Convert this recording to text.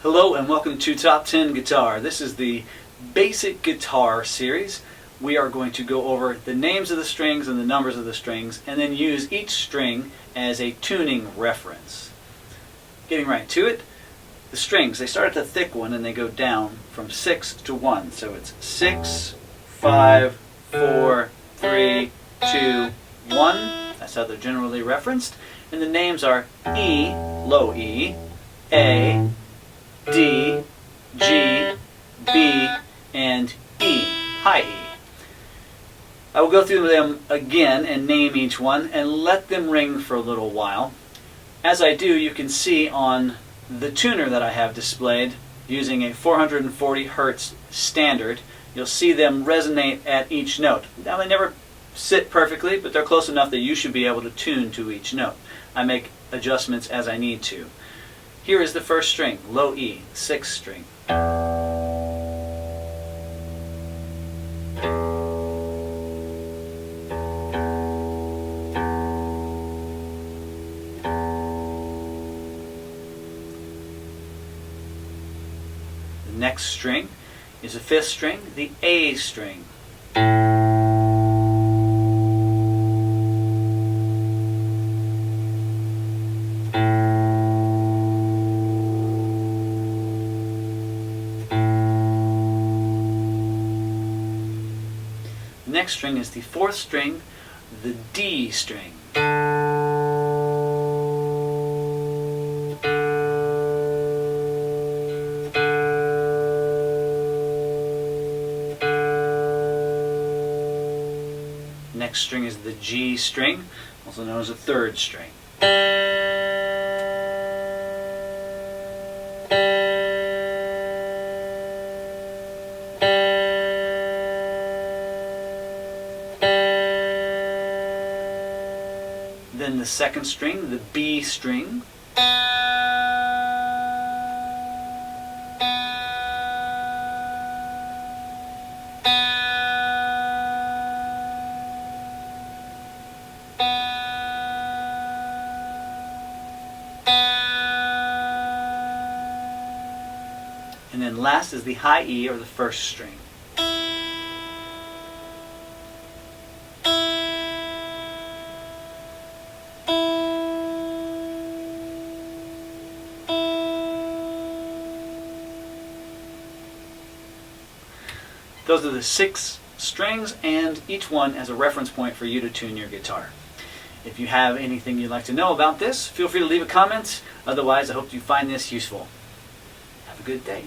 Hello and welcome to Top 10 Guitar. This is the basic guitar series. We are going to go over the names of the strings and the numbers of the strings and then use each string as a tuning reference. Getting right to it, the strings, they start at the thick one and they go down from 6 to 1. So it's 6, 5, 4, 3, 2, 1. That's how they're generally referenced. And the names are E, low E, A, D, G, B, and E, high E. I will go through them again and name each one and let them ring for a little while. As I do, you can see on the tuner that I have displayed using a 440 Hertz standard, you'll see them resonate at each note. Now they never sit perfectly, but they're close enough that you should be able to tune to each note. I make adjustments as I need to. Here is the first string, low E, 6th string. The next string is a 5th string, the A string. The next string is the 4th string, the D string. Next string is the G string, also known as a 3rd string. Then the 2nd string, the B string. And then last is the high E, or the 1st string. Those are the 6 strings, and each one as a reference point for you to tune your guitar. If you have anything you'd like to know about this, feel free to leave a comment. Otherwise, I hope you find this useful. Have a good day.